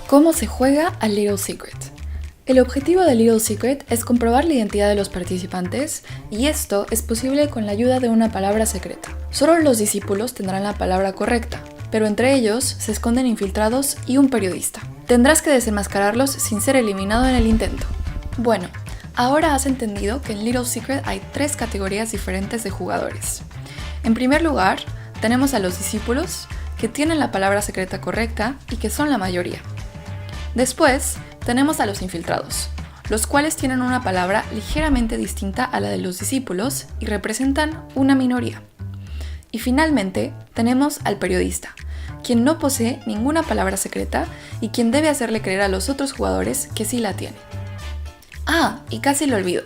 ¿Cómo se juega al Little Secret? El objetivo de Little Secret es comprobar la identidad de los participantes y esto es posible con la ayuda de una palabra secreta. Solo los discípulos tendrán la palabra correcta, pero entre ellos se esconden infiltrados y un periodista. Tendrás que desenmascararlos sin ser eliminado en el intento. Bueno, ahora has entendido que en Little Secret hay 3 categorías diferentes de jugadores. En primer lugar, tenemos a los discípulos, que tienen la palabra secreta correcta y que son la mayoría. Después, tenemos a los infiltrados, los cuales tienen una palabra ligeramente distinta a la de los discípulos y representan una minoría. Y finalmente, tenemos al periodista, quien no posee ninguna palabra secreta y quien debe hacerle creer a los otros jugadores que sí la tiene. Ah, y casi lo olvido.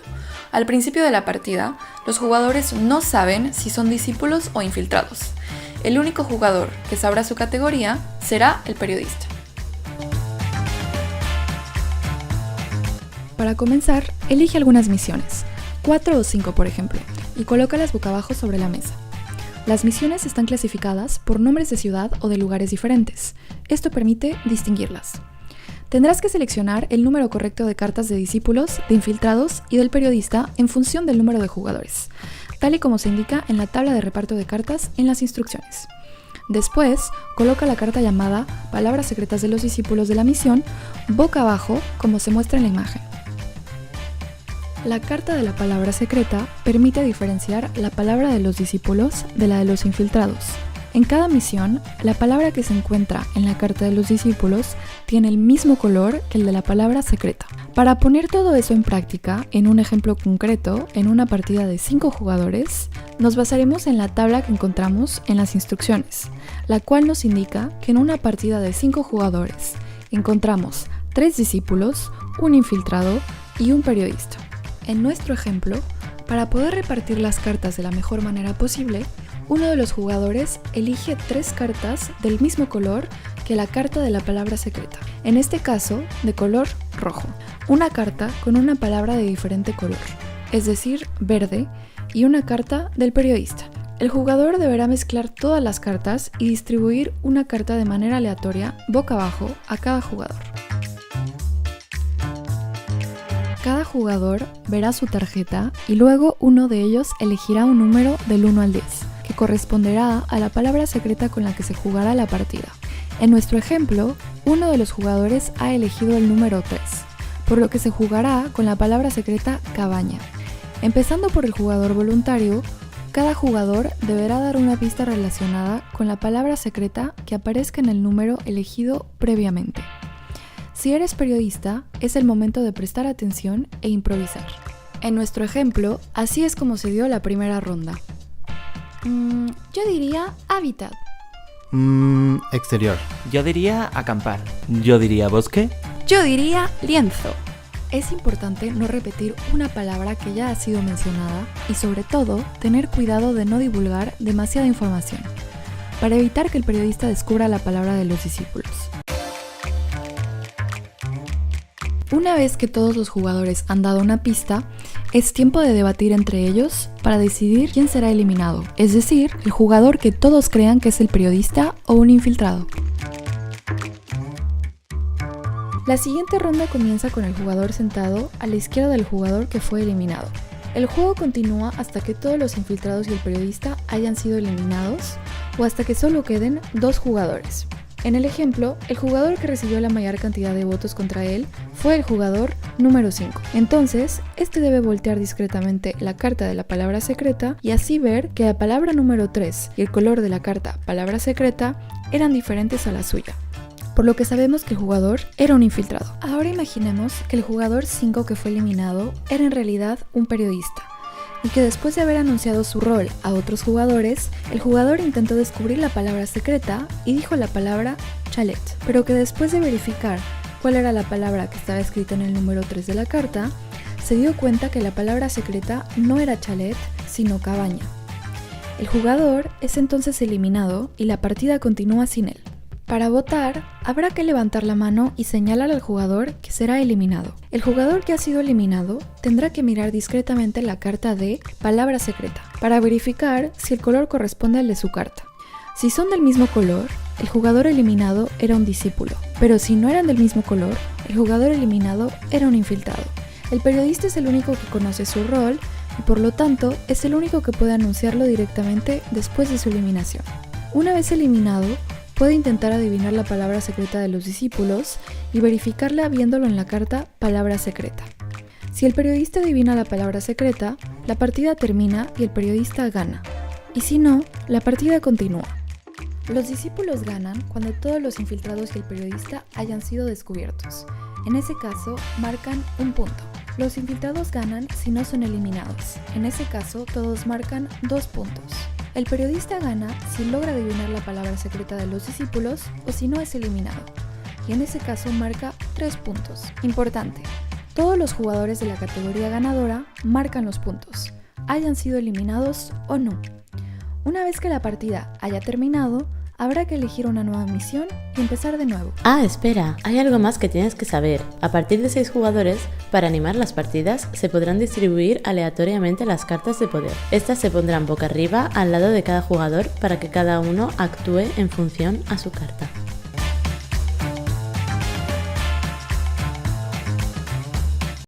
Al principio de la partida, los jugadores no saben si son discípulos o infiltrados. El único jugador que sabrá su categoría será el periodista. Para comenzar, elige algunas misiones, 4 o 5 por ejemplo, y colócalas boca abajo sobre la mesa. Las misiones están clasificadas por nombres de ciudad o de lugares diferentes. Esto permite distinguirlas. Tendrás que seleccionar el número correcto de cartas de discípulos, de infiltrados y del periodista en función del número de jugadores, tal y como se indica en la tabla de reparto de cartas en las instrucciones. Después, coloca la carta llamada Palabras secretas de los discípulos de la misión boca abajo como se muestra en la imagen. La carta de la palabra secreta permite diferenciar la palabra de los discípulos de la de los infiltrados. En cada misión, la palabra que se encuentra en la carta de los discípulos tiene el mismo color que el de la palabra secreta. Para poner todo eso en práctica, en un ejemplo concreto, en una partida de 5 jugadores, nos basaremos en la tabla que encontramos en las instrucciones, la cual nos indica que en una partida de 5 jugadores encontramos 3 discípulos, un infiltrado y un periodista. En nuestro ejemplo, para poder repartir las cartas de la mejor manera posible, uno de los jugadores elige 3 cartas del mismo color que la carta de la palabra secreta, en este caso de color rojo. Una carta con una palabra de diferente color, es decir, verde, y una carta del periodista. El jugador deberá mezclar todas las cartas y distribuir una carta de manera aleatoria boca abajo a cada jugador. Cada jugador verá su tarjeta y luego uno de ellos elegirá un número del 1 al 10, que corresponderá a la palabra secreta con la que se jugará la partida. En nuestro ejemplo, uno de los jugadores ha elegido el número 3, por lo que se jugará con la palabra secreta cabaña. Empezando por el jugador voluntario, cada jugador deberá dar una pista relacionada con la palabra secreta que aparezca en el número elegido previamente. Si eres periodista, es el momento de prestar atención e improvisar. En nuestro ejemplo, así es como se dio la primera ronda. Yo diría hábitat. Exterior. Yo diría acampar. Yo diría bosque. Yo diría lienzo. Es importante no repetir una palabra que ya ha sido mencionada y sobre todo tener cuidado de no divulgar demasiada información, para evitar que el periodista descubra la palabra de los discípulos. Una vez que todos los jugadores han dado una pista, es tiempo de debatir entre ellos para decidir quién será eliminado, es decir, el jugador que todos crean que es el periodista o un infiltrado. La siguiente ronda comienza con el jugador sentado a la izquierda del jugador que fue eliminado. El juego continúa hasta que todos los infiltrados y el periodista hayan sido eliminados o hasta que solo queden 2 jugadores. En el ejemplo, el jugador que recibió la mayor cantidad de votos contra él fue el jugador número 5. Entonces, este debe voltear discretamente la carta de la palabra secreta y así ver que la palabra número 3 y el color de la carta palabra secreta eran diferentes a la suya, por lo que sabemos que el jugador era un infiltrado. Ahora imaginemos que el jugador 5 que fue eliminado era en realidad un periodista, y que después de haber anunciado su rol a otros jugadores, el jugador intentó descubrir la palabra secreta y dijo la palabra chalet, pero que después de verificar cuál era la palabra que estaba escrita en el número 3 de la carta, se dio cuenta que la palabra secreta no era chalet, sino cabaña. El jugador es entonces eliminado y la partida continúa sin él. Para votar, habrá que levantar la mano y señalar al jugador que será eliminado. El jugador que ha sido eliminado tendrá que mirar discretamente la carta de palabra secreta para verificar si el color corresponde al de su carta. Si son del mismo color, el jugador eliminado era un discípulo, pero si no eran del mismo color, el jugador eliminado era un infiltrado. El periodista es el único que conoce su rol y por lo tanto es el único que puede anunciarlo directamente después de su eliminación. Una vez eliminado, puede intentar adivinar la palabra secreta de los discípulos y verificarla viéndolo en la carta palabra secreta. Si el periodista adivina la palabra secreta, la partida termina y el periodista gana. Y si no, la partida continúa. Los discípulos ganan cuando todos los infiltrados y el periodista hayan sido descubiertos. En ese caso, marcan un punto. Los infiltrados ganan si no son eliminados. En ese caso, todos marcan 2 puntos. El periodista gana si logra adivinar la palabra secreta de los discípulos o si no es eliminado. Y en ese caso marca 3 puntos. Importante, todos los jugadores de la categoría ganadora marcan los puntos, hayan sido eliminados o no. Una vez que la partida haya terminado, habrá que elegir una nueva misión y empezar de nuevo. Ah, espera, hay algo más que tienes que saber. A partir de 6 jugadores, para animar las partidas, se podrán distribuir aleatoriamente las cartas de poder. Estas se pondrán boca arriba al lado de cada jugador para que cada uno actúe en función a su carta.